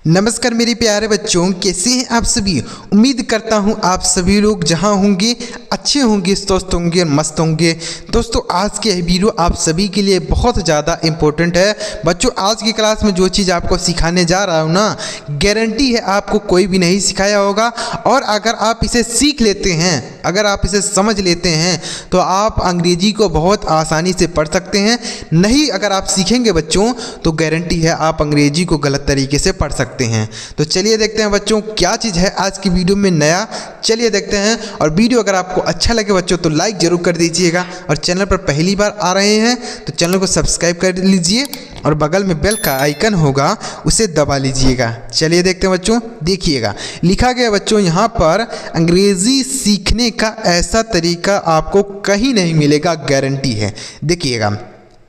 नमस्कार मेरे प्यारे बच्चों, कैसे हैं आप सभी। उम्मीद करता हूं आप सभी लोग जहां होंगे अच्छे होंगे, स्वस्थ होंगे, मस्त होंगे। दोस्तों आज के वीडियो आप सभी के लिए बहुत ज़्यादा इम्पोर्टेंट है। बच्चों आज की क्लास में जो चीज़ आपको सिखाने जा रहा हूं ना, गारंटी है आपको कोई भी नहीं सिखाया होगा। और अगर आप इसे सीख लेते हैं, अगर आप इसे समझ लेते हैं तो आप अंग्रेजी को बहुत आसानी से पढ़ सकते हैं। नहीं अगर आप सीखेंगे बच्चों तो गारंटी है आप अंग्रेजी को गलत तरीके से पढ़ सकते हैं। तो चलिए देखते हैं बच्चों क्या चीज़ है आज की वीडियो में नया। चलिए देखते हैं। और वीडियो अगर आपको अच्छा लगे बच्चों तो लाइक जरूर कर दीजिएगा, और चैनल पर पहली बार आ रहे हैं तो चैनल को सब्सक्राइब कर लीजिए, और बगल में बेल का आइकन होगा उसे दबा लीजिएगा। चलिए देखते हैं बच्चों, देखिएगा लिखा गया बच्चों यहाँ पर, अंग्रेजी सीखने का ऐसा तरीका आपको कहीं नहीं मिलेगा, गारंटी है। देखिएगा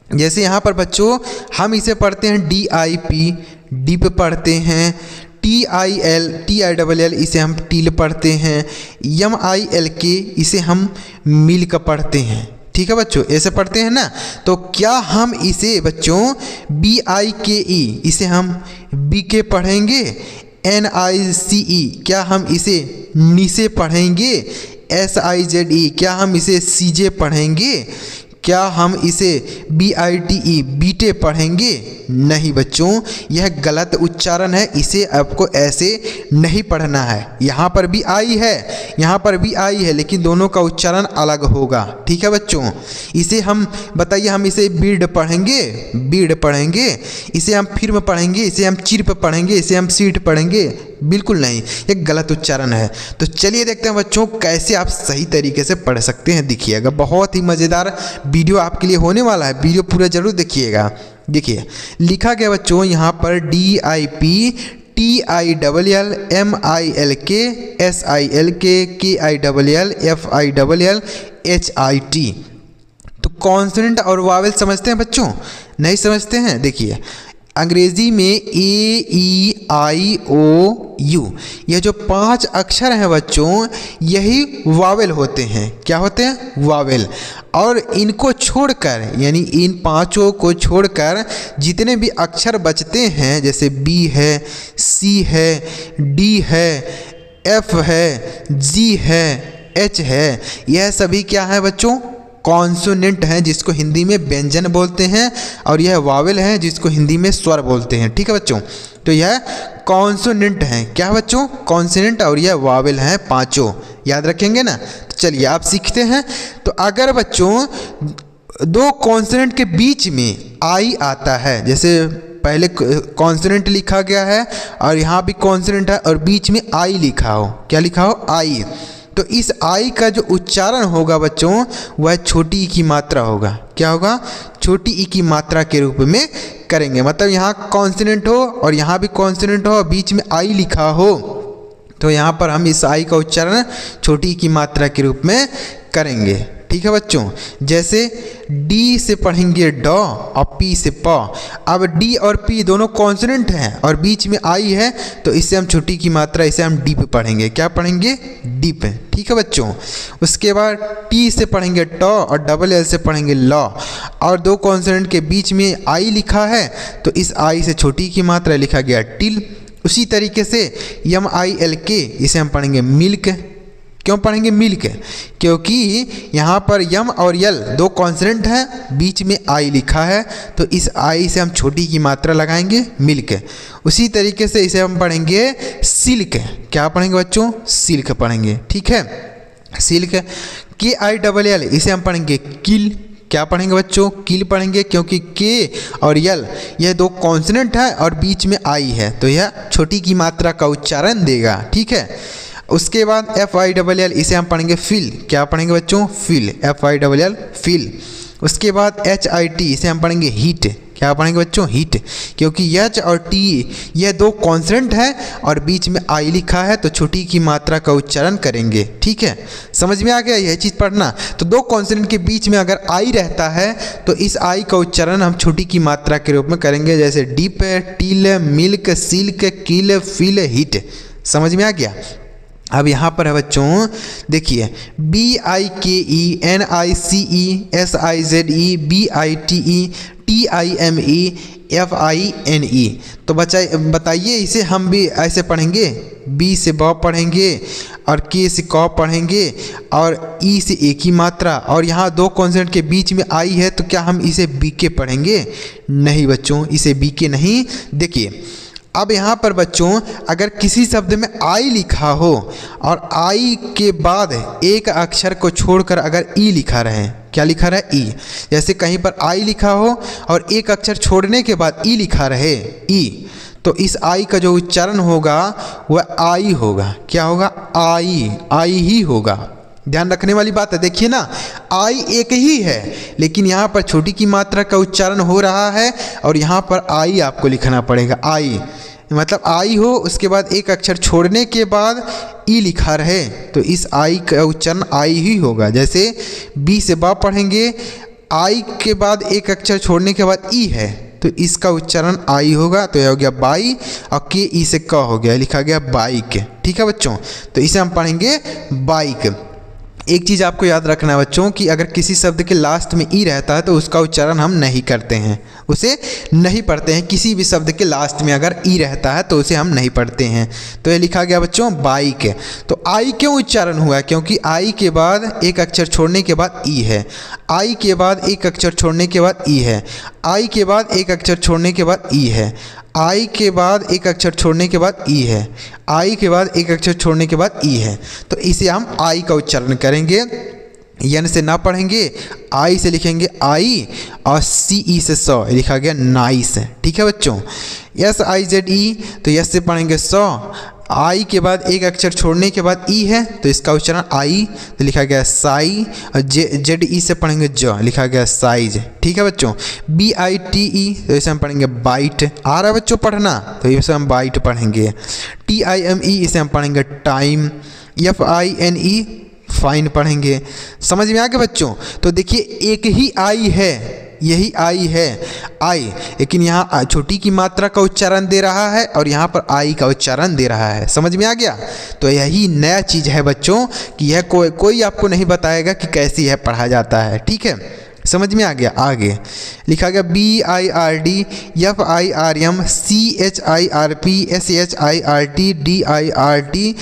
जैसे यहाँ पर बच्चों हम इसे पढ़ते हैं DIP, डिप पढ़ते हैं, TIL इसे हम टील पढ़ते हैं, MILK इसे हम मिल्क पढ़ते हैं। ठीक है बच्चों, ऐसे पढ़ते हैं ना। तो क्या हम इसे बच्चों BIKE इसे हम BK पढ़ेंगे, NICE क्या हम इसे निसे पढ़ेंगे, SIZE क्या हम इसे CJ पढ़ेंगे, क्या हम इसे BITE बीटे पढ़ेंगे? नहीं बच्चों, यह गलत उच्चारण है, इसे आपको ऐसे नहीं पढ़ना है। यहाँ पर भी आई है, यहाँ पर भी आई है, लेकिन दोनों का उच्चारण अलग होगा। ठीक है बच्चों, इसे हम बताइए, हम इसे बीड पढ़ेंगे, बीड पढ़ेंगे, इसे हम फिल्म पढ़ेंगे, इसे हम चिर्प पढ़ेंगे, इसे हम सीट पढ़ेंगे? बिल्कुल नहीं, ये गलत उच्चारण है। तो चलिए देखते हैं बच्चों कैसे आप सही तरीके से पढ़ सकते हैं। देखिएगा बहुत ही मज़ेदार वीडियो आपके लिए होने वाला है, वीडियो पूरा जरूर देखिएगा। देखिए लिखा गया बच्चों यहाँ पर DIP, TILL, MILK, SILK, KILL, FILL, HIT। तो कॉन्सोनेंट और वावेल समझते हैं बच्चों? नहीं समझते हैं? देखिए अंग्रेजी में AEIOU यह जो 5 अक्षर हैं बच्चों, यही वावेल होते हैं। क्या होते हैं? वावेल। और इनको छोड़कर, यानी इन 5 को छोड़कर जितने भी अक्षर बचते हैं, जैसे B है, C है, D है, F है, G है, H है, यह सभी क्या है बच्चों? कॉन्सोनेंट हैं, जिसको हिंदी में व्यंजन बोलते हैं, और यह वावेल है जिसको हिंदी में स्वर बोलते हैं। ठीक है बच्चों, तो यह कॉन्सोनेंट हैं। क्या बच्चों? कॉन्सोनेंट, और यह वावेल हैं, 5 याद रखेंगे ना। तो चलिए आप सीखते हैं। तो अगर बच्चों 2 कॉन्सोनेंट के बीच में आई आता है, जैसे पहले कॉन्सोनेंट लिखा गया है और यहाँ भी कॉन्सोनेंट है और बीच में आई लिखा हो, क्या लिखा हो? आई। तो इस आई का जो उच्चारण होगा बच्चों, वह छोटी ई की मात्रा होगा। क्या होगा? छोटी ई की मात्रा के रूप में करेंगे। मतलब यहाँ कॉन्सोनेंट हो और यहाँ भी कॉन्सोनेंट हो, बीच में आई लिखा हो, तो यहाँ पर हम इस आई का उच्चारण छोटी ई की मात्रा के रूप में करेंगे। ठीक है बच्चों, जैसे D से पढ़ेंगे ड और P से प। अब D और P दोनों कॉन्सोनेंट हैं और बीच में आई है, तो इससे हम छोटी की मात्रा, इसे हम डीप पढ़ेंगे। क्या पढ़ेंगे? डीप। ठीक है बच्चों, उसके बाद T से पढ़ेंगे ट और LL से पढ़ेंगे ल, और 2 कॉन्सोनेंट के बीच में आई लिखा है, तो इस आई से छोटी की मात्रा लिखा गया टिल। उसी तरीके से MILK इसे हम पढ़ेंगे मिल्क। क्यों पढ़ेंगे मिल्क? क्योंकि यहाँ पर यम और यल 2 कॉन्सोनेंट हैं, बीच में आई लिखा है, तो इस आई से हम छोटी की मात्रा लगाएंगे मिल्क। उसी तरीके से इसे हम पढ़ेंगे सिल्क। क्या पढ़ेंगे बच्चों? सिल्क पढ़ेंगे। ठीक है, सिल्क। KILL इसे हम पढ़ेंगे किल। क्या पढ़ेंगे बच्चों? किल पढ़ेंगे, क्योंकि के और यल यह 2 कॉन्सोनेंट है और बीच में आई है, तो यह छोटी की मात्रा का उच्चारण देगा। ठीक है, उसके बाद FILL इसे हम पढ़ेंगे फिल। क्या पढ़ेंगे बच्चों? Fill, FILL fill. उसके बाद HIT इसे हम पढ़ेंगे हीट। क्या पढ़ेंगे बच्चों? हीट, क्योंकि H और T यह 2 कॉन्सोनेंट है और बीच में आई लिखा है, तो छोटी की मात्रा का उच्चारण करेंगे। ठीक है, समझ में आ गया यह चीज़ पढ़ना। तो 2 कॉन्सोनेंट के बीच में अगर आई रहता है तो इस आई का उच्चारण हम छोटी की मात्रा के रूप में करेंगे, जैसे डीप, टील, मिल्क, सिल्क, किल, फिल, हीट। समझ में आ गया? अब यहाँ पर है बच्चों, देखिए BIKE, NICE, SIZE, BITE, TIMEFINE। तो बताइए इसे हम भी ऐसे पढ़ेंगे, B से ब पढ़ेंगे और K से क पढ़ेंगे और E से एक ही मात्रा, और यहाँ दो कॉन्सोनेंट के बीच में आई है, तो क्या हम इसे BK पढ़ेंगे? नहीं बच्चों, इसे BK नहीं। देखिए अब यहाँ पर बच्चों अगर किसी शब्द में आई लिखा हो और आई के बाद एक अक्षर को छोड़कर अगर ई लिखा रहे, क्या लिखा रहे? ई। जैसे कहीं पर आई लिखा हो और एक अक्षर छोड़ने के बाद ई लिखा रहे, ई, तो इस आई का जो उच्चारण होगा वह आई होगा। क्या होगा? आई, आई ही होगा। ध्यान रखने वाली बात है। देखिए ना, आई एक ही है लेकिन यहाँ पर छोटी की मात्रा का उच्चारण हो रहा है और यहाँ पर आई आपको लिखना पड़ेगा। आई मतलब आई हो, उसके बाद एक अक्षर छोड़ने के बाद ई लिखा रहे, तो इस आई का उच्चारण आई ही होगा। जैसे बी से बा पढ़ेंगे, आई के बाद एक अक्षर छोड़ने के बाद ई है, तो इसका उच्चारण आई होगा, तो यह हो गया बाई, और के ई से क हो गया, लिखा गया बाइक। ठीक है बच्चों, तो इसे हम पढ़ेंगे बाइक। एक चीज़ आपको याद रखना है बच्चों कि अगर किसी शब्द के लास्ट में ई रहता है तो उसका उच्चारण हम नहीं करते हैं, उसे नहीं पढ़ते हैं। किसी भी शब्द के लास्ट में अगर ई रहता है तो उसे हम नहीं पढ़ते हैं। तो ये लिखा गया बच्चों बाइक। तो आई क्यों उच्चारण हुआ? क्योंकि आई के बाद एक अक्षर छोड़ने के बाद ई है, आई के बाद एक अक्षर छोड़ने के बाद ई है, आई के बाद एक अक्षर छोड़ने के बाद ई है, आई के बाद एक अक्षर छोड़ने के बाद ई है, आई के बाद एक अक्षर छोड़ने के बाद ई है। तो इसे हम आई का उच्चारण करेंगे, यन से ना पढ़ेंगे, आई से लिखेंगे आई और सी ई से सौ, लिखा गया नाइस। ठीक है बच्चों, SIZE, तो यस से पढ़ेंगे सौ, आई के बाद एक अक्षर छोड़ने के बाद ई है तो इसका उच्चारण आई, तो लिखा गया साई, और ZE से पढ़ेंगे ज, लिखा गया साइज। ठीक है बच्चों, BITE, तो इसे हम पढ़ेंगे बाइट। आ रहा है बच्चों पढ़ना, तो इसे हम बाइट पढ़ेंगे। TIME, इसे हम पढ़ेंगे टाइम। FINE, फाइन पढ़ेंगे। समझ में आ गया बच्चों? तो देखिए एक ही आई है, यही आई है, आई, लेकिन यहाँ छोटी की मात्रा का उच्चारण दे रहा है और यहाँ पर आई का उच्चारण दे रहा है। समझ में आ गया? तो यही नया चीज़ है बच्चों कि यह कोई आपको नहीं बताएगा कि कैसी है पढ़ा जाता है। ठीक है, समझ में आ गया? आगे लिखा गया BIRD, FIRM, CHIRP, SHIRT, DIRT,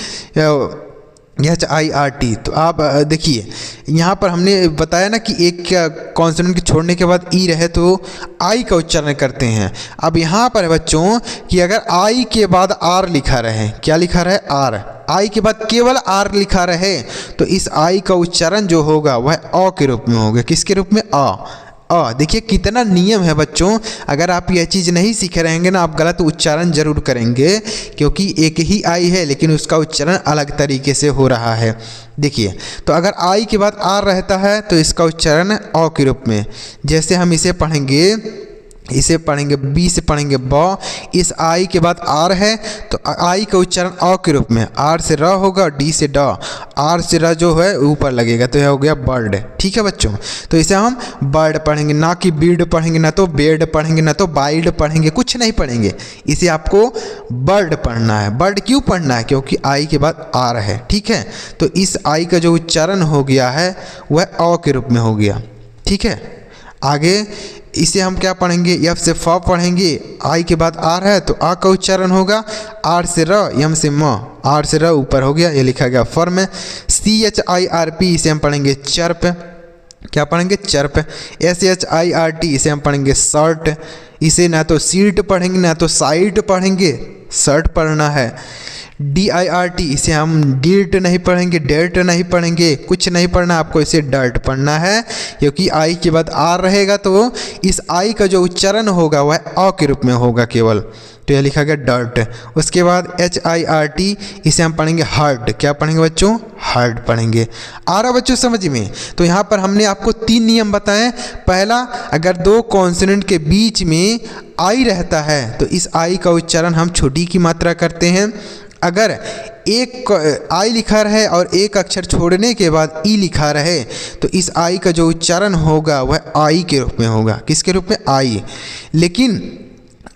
HIRT। तो आप देखिए यहाँ पर हमने बताया ना कि एक कॉन्सोनेंट के छोड़ने के बाद ई रहे तो आई का उच्चारण करते हैं। अब यहाँ पर बच्चों कि अगर आई के बाद आर लिखा रहे, क्या लिखा रहे? आर, आई के बाद केवल आर लिखा रहे, तो इस आई का उच्चारण जो होगा वह अ के रूप में होगा। किसके रूप में? अ। देखिए कितना नियम है बच्चों, अगर आप यह चीज़ नहीं सीखे रहेंगे ना आप गलत उच्चारण जरूर करेंगे, क्योंकि एक ही आई है लेकिन उसका उच्चारण अलग तरीके से हो रहा है। देखिए तो अगर आई के बाद आर रहता है तो इसका उच्चारण अ के रूप में। जैसे हम इसे पढ़ेंगे, इसे पढ़ेंगे बी से पढ़ेंगे ब, इस आई के बाद आर है तो आई का उच्चारण अ के रूप में, आर से र होगा, डी से ड, आर से र जो है ऊपर लगेगा, तो यह हो गया बर्ड। ठीक है बच्चों, तो इसे हम बर्ड पढ़ेंगे, ना कि बीड पढ़ेंगे, ना तो बेड पढ़ेंगे, ना तो बाइड पढ़ेंगे, कुछ नहीं पढ़ेंगे। इसे आपको बर्ड पढ़ना है। बर्ड क्यों पढ़ना है? क्योंकि आई के बाद आर है। ठीक है, तो इस आई का जो उच्चारण हो गया है वह अ के रूप में हो गया। ठीक है, आगे इसे हम क्या पढ़ेंगे? एफ से फ पढ़ेंगे, आई के बाद आर है तो आ का उच्चारण होगा, आर से र, एम से म, आर से र ऊपर हो गया, ये लिखा गया फर्म। CHIRP, इसे हम पढ़ेंगे चर्प। क्या पढ़ेंगे? चर्प। SHIRT, इसे हम पढ़ेंगे शर्ट। इसे ना तो सीट पढ़ेंगे ना तो साइट पढ़ेंगे, शर्ट पढ़ना है। DIRT, इसे हम डिर्ट नहीं पढ़ेंगे, डेर्ट नहीं पढ़ेंगे, कुछ नहीं पढ़ना आपको, इसे डर्ट पढ़ना है, क्योंकि आई के बाद आर रहेगा तो इस आई का जो उच्चारण होगा वह अ के रूप में होगा केवल, तो यह लिखा गया डर्ट। उसके बाद HIRT, इसे हम पढ़ेंगे हार्ड। क्या पढ़ेंगे बच्चों? हार्ड पढ़ेंगे। आ रहा बच्चों समझ में? तो यहाँ पर हमने आपको 3 नियम बताए। पहला, अगर दो कॉन्सोनेंट के बीच में आई रहता है तो इस आई का उच्चारण हम छोटी की मात्रा करते हैं। अगर एक आई लिखा रहे और एक अक्षर छोड़ने के बाद ई लिखा रहे तो इस आई का जो उच्चारण होगा वह आई के रूप में होगा। किसके रूप में? आई। लेकिन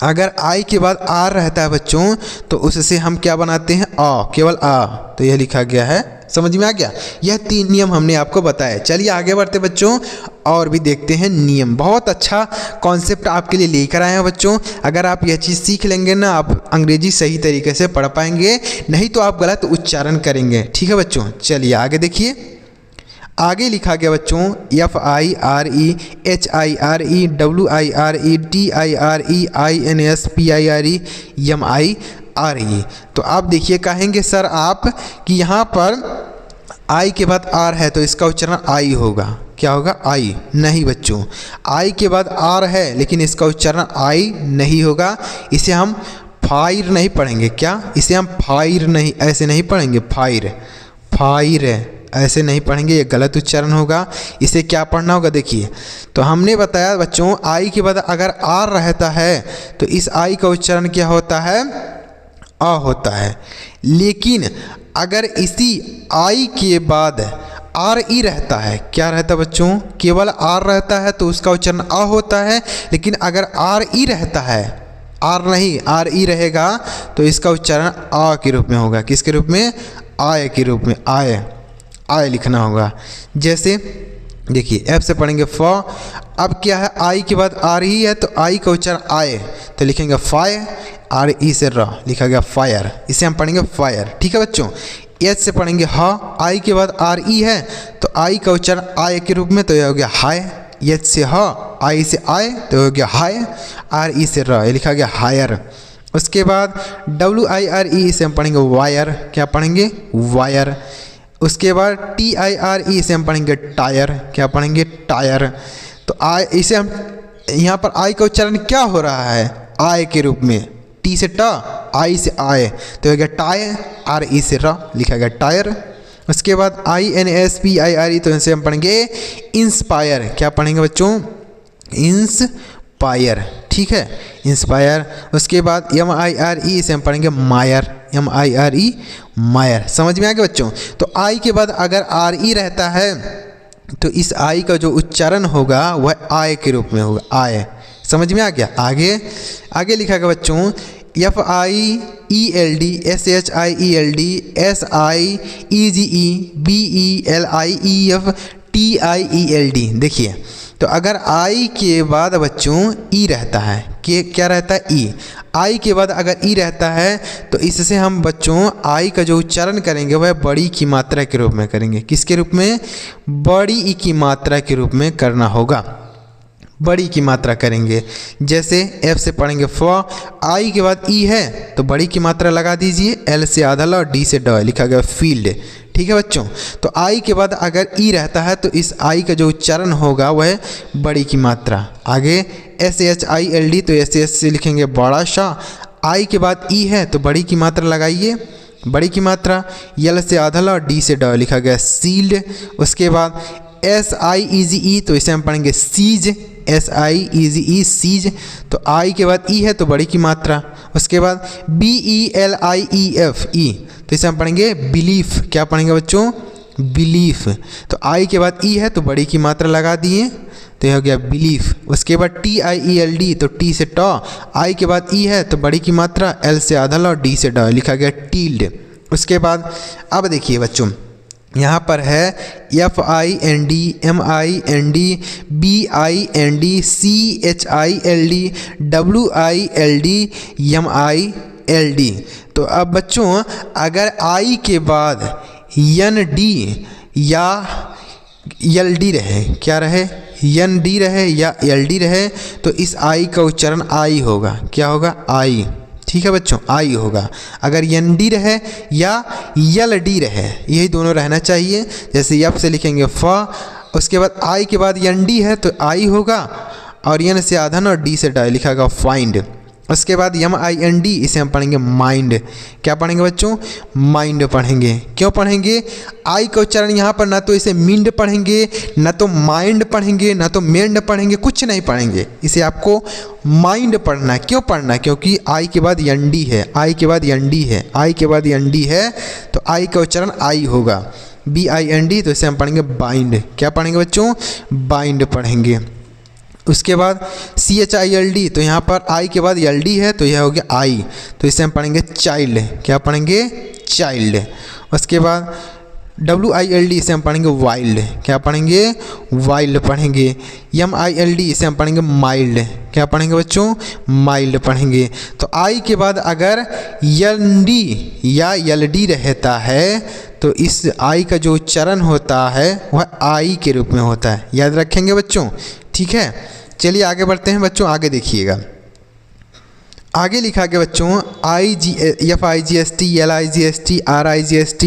अगर आई के बाद आर रहता है बच्चों तो उससे हम क्या बनाते हैं? आ, केवल आ, तो यह लिखा गया है। समझ में आ गया? यह 3 नियम हमने आपको बताए। चलिए आगे बढ़ते बच्चों। और भी देखते हैं नियम। बहुत अच्छा कॉन्सेप्ट आपके लिए लेकर आए हैं बच्चों। अगर आप यह चीज़ सीख लेंगे ना, आप अंग्रेजी सही तरीके से पढ़ पाएंगे, नहीं तो आप गलत उच्चारण करेंगे। ठीक है बच्चों, चलिए आगे देखिए। आगे लिखा गया बच्चों FIRE, HIRE, WIRE, TIRE, INSPIRE, तो आप देखिए कहेंगे सर आप कि यहाँ पर आई के बाद आर है तो इसका उच्चारण आई होगा। क्या होगा? आई। नहीं बच्चों, आई के बाद आर है लेकिन इसका उच्चारण आई नहीं होगा। इसे हम फायर नहीं पढ़ेंगे। क्या? इसे हम फायर नहीं, ऐसे नहीं पढ़ेंगे। फायर, फायर ऐसे नहीं पढ़ेंगे, ये गलत उच्चारण होगा। इसे क्या पढ़ना होगा? देखिए, तो हमने बताया बच्चों आई के बाद अगर आर रहता है तो इस आई का उच्चारण क्या होता है? आ होता है। लेकिन अगर इसी आई के बाद आर ई रहता है, क्या रहता है बच्चों? केवल आर रहता है तो उसका उच्चारण आ होता है। लेकिन अगर आर ई रहता है, आर नहीं आर ई रहेगा तो इसका उच्चारण आ के रूप में होगा। किसके रूप में? आय के रूप में। आय, आय लिखना होगा। जैसे देखिए एफ से पढ़ेंगे फ, अब क्या है? आई के बाद आर ही है तो आई का उच्चारण आए तो लिखेंगे फायर, आर ई से र लिखा गया फायर, इसे हम पढ़ेंगे फायर। ठीक है बच्चों। एच से पढ़ेंगे ह, आई के बाद आर ई है तो आई का उच्चारण आय के रूप में तो यह हो गया हाय। एच से ह, आई से आय तो हो गया हाय, आर ई से र लिखा गया हायर। उसके बाद WIRE से हम पढ़ेंगे वायर। क्या पढ़ेंगे? वायर। उसके बाद TIRE से हम पढ़ेंगे टायर। क्या पढ़ेंगे? टायर। तो आई, इसे हम यहाँ पर आई का उच्चारण क्या हो रहा है? आय के रूप में। टी से ट, आई से आय तो हो गया टायर, आर ई से र लिखा गया टायर। उसके बाद INSPIRE तो इनसे हम पढ़ेंगे इंस्पायर। क्या पढ़ेंगे बच्चों? इंस्पायर। ठीक है, इंस्पायर। उसके बाद MIRE से हम पढ़ेंगे मायर। MIRE मायर। समझ में आ गया बच्चों? तो आई के बाद अगर RE रहता है तो इस आई का जो उच्चारण होगा वह आय के रूप में होगा। आय। समझ में आ गया? आगे आगे लिखा गया बच्चों FIELD, SHIELD, SIEGE, BELIEF, TIELD। देखिए, तो अगर आई के बाद बच्चों ई रहता है, कि क्या रहता है? ई। आई के बाद अगर ई रहता है तो इससे हम बच्चों आई का जो उच्चारण करेंगे वह बड़ी की मात्रा के रूप में करेंगे। किसके रूप में? बड़ी ई की मात्रा के रूप में करना होगा। बड़ी की मात्रा करेंगे। जैसे एफ से पढ़ेंगे फ, आई के बाद ई है तो बड़ी की मात्रा लगा दीजिए। एल से आधा ल, डी से ड लिखा गया फील्ड। ठीक है बच्चों। तो आई के बाद अगर ई रहता है तो इस आई का जो उच्चारण होगा वह बड़ी की मात्रा। आगे SHILD तो SH से लिखेंगे बड़ा सा। आई के बाद ई है तो बड़ी की मात्रा लगाइए, बड़ी की मात्रा। यल से आधा ल, डी से ड लिखा गया सील्ड। उसके बाद SIEGE तो इसे हम पढ़ेंगे सीज। SIEGE seize. तो आई के बाद ई है तो बड़ी की मात्रा। उसके बाद BELIEF ई तो इसे हम पढ़ेंगे बिलीफ। क्या पढ़ेंगे बच्चों? बिलीफ। तो आई के बाद ई है तो बड़ी की मात्रा लगा दिए तो यह हो गया बिलीफ। उसके बाद TIELD तो टी से ट, आई के बाद ई है तो बड़ी की मात्रा, एल से आधा ल, डी से ड लिखा गया टील्ड। उसके बाद अब देखिए बच्चों यहाँ पर है FIND, MIND, BIND, CHILD, WILD, MILD। तो अब बच्चों अगर आई के बाद ND या LD रहे, क्या रहे? ND रहे या LD रहे तो इस आई का उच्चारण आई होगा। क्या होगा? आई। ठीक है बच्चों, आई होगा। अगर ND रहे या LD रहे, यही दोनों रहना चाहिए। जैसे एफ से लिखेंगे फ, उसके बाद आई के बाद ND है तो आई होगा, और N से आधा और D से डाई लिखा गया फाइंड। उसके बाद MIND इसे हम पढ़ेंगे माइंड। क्या पढ़ेंगे बच्चों? माइंड पढ़ेंगे। क्यों पढ़ेंगे? आई का उच्चारण यहाँ पर ना तो इसे मिंड पढ़ेंगे, ना तो माइंड पढ़ेंगे, ना तो मेंड पढ़ेंगे, कुछ नहीं पढ़ेंगे। इसे आपको माइंड पढ़ना है। क्यों पढ़ना है? क्योंकि आई के बाद ND है, आई के बाद ND है, आई के बाद ND है तो आई का उच्चारण आई होगा। BIND तो इसे हम पढ़ेंगे बाइंड। क्या पढ़ेंगे बच्चों? बाइंड पढ़ेंगे। उसके बाद CHILD तो यहाँ पर आई के बाद LD है तो यह हो गया आई, तो इसे हम पढ़ेंगे चाइल्ड। क्या पढ़ेंगे? चाइल्ड। उसके बाद WILD इसे हम पढ़ेंगे वाइल्ड, क्या पढ़ेंगे? वाइल्ड पढ़ेंगे। MILD इसे हम पढ़ेंगे माइल्ड, क्या पढ़ेंगे बच्चों? माइल्ड पढ़ेंगे। तो आई के बाद अगर LD या LD रहता है तो इस आई का जो उच्चारण होता है वह आई के रूप में होता है, याद रखेंगे बच्चों, ठीक है। चलिए आगे बढ़ते हैं बच्चों, आगे देखिएगा। आगे लिखा के बच्चों FIGST, LIGST, RIGST,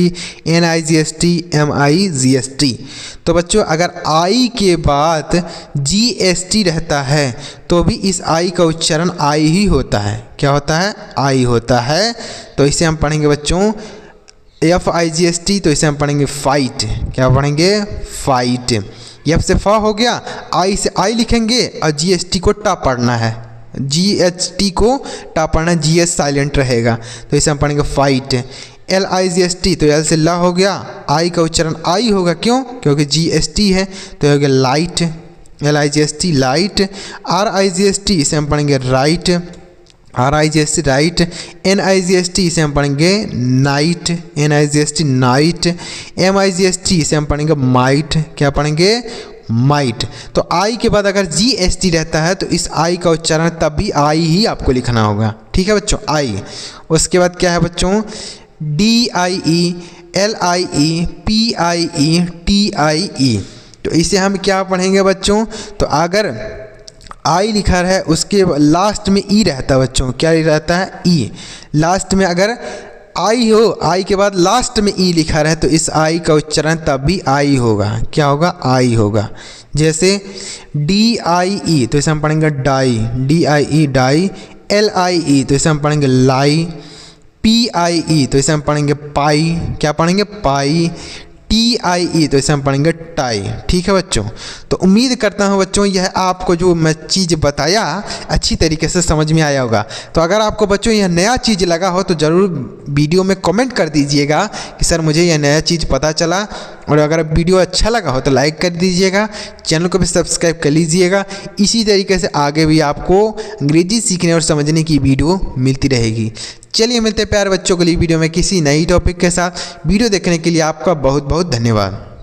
NIGST, MIGST। तो बच्चों अगर आई के बाद GST रहता है तो भी इस आई का उच्चारण आई ही होता है, क्या होता है? आई होता है। तो इसे हम पढ़ेंगे बच्चों FIGST, तो इसे हम पढ़ेंगे फाइट, क्या पढ़ेंगे? फाइट। F से फा हो गया, आई से आई लिखेंगे और GST को टा पढ़ना है, GHT को टा पढ़ना है, GS साइलेंट रहेगा, तो इसे हम पढ़ेंगे फाइट। LIGST, तो L से ला हो गया, आई का उच्चारण आई होगा, क्यों? क्योंकि GST है, तो हो गया लाइट, LIGST लाइट। RIGST इसे हम पढ़ेंगे राइट, RIGST राइट। NIGST इसे हम पढ़ेंगे नाइट, NIGST नाइट। MIGST इसे हम पढ़ेंगे माइट, क्या पढ़ेंगे? माइट। तो आई के बाद अगर GST रहता है तो इस आई का उच्चारण तब भी आई ही आपको लिखना होगा, ठीक है बच्चों, आई। उसके बाद क्या है बच्चों? DIE, LIE, PIE, TIE। तो इसे हम क्या पढ़ेंगे बच्चों? तो अगर आई लिखा है उसके लास्ट में ई रहता है बच्चों, क्या रहता है? ई। लास्ट में अगर आई हो, आई के बाद लास्ट में ई लिखा रहे तो इस आई का उच्चारण तब भी आई होगा, क्या होगा? आई होगा। जैसे DIE, तो इसे हम पढ़ेंगे डाई, DIE डाई। LIE, तो इसे हम पढ़ेंगे लाई। PIE, तो इसे हम पढ़ेंगे पाई, क्या पढ़ेंगे? पाई। TIE, तो इसे हम पढ़ेंगे टाई, ठीक है बच्चों। तो उम्मीद करता हूँ बच्चों यह आपको जो मैं चीज़ बताया अच्छी तरीके से समझ में आया होगा। तो अगर आपको बच्चों यह नया चीज़ लगा हो तो ज़रूर वीडियो में कमेंट कर दीजिएगा कि सर मुझे यह नया चीज़ पता चला। और अगर वीडियो अच्छा लगा हो तो लाइक कर दीजिएगा, चैनल को भी सब्सक्राइब कर लीजिएगा। इसी तरीके से आगे भी आपको अंग्रेजी सीखने और समझने की वीडियो मिलती रहेगी। चलिए मिलते हैं प्यारे बच्चों के लिए वीडियो में किसी नई टॉपिक के साथ। वीडियो देखने के लिए आपका बहुत बहुत धन्यवाद।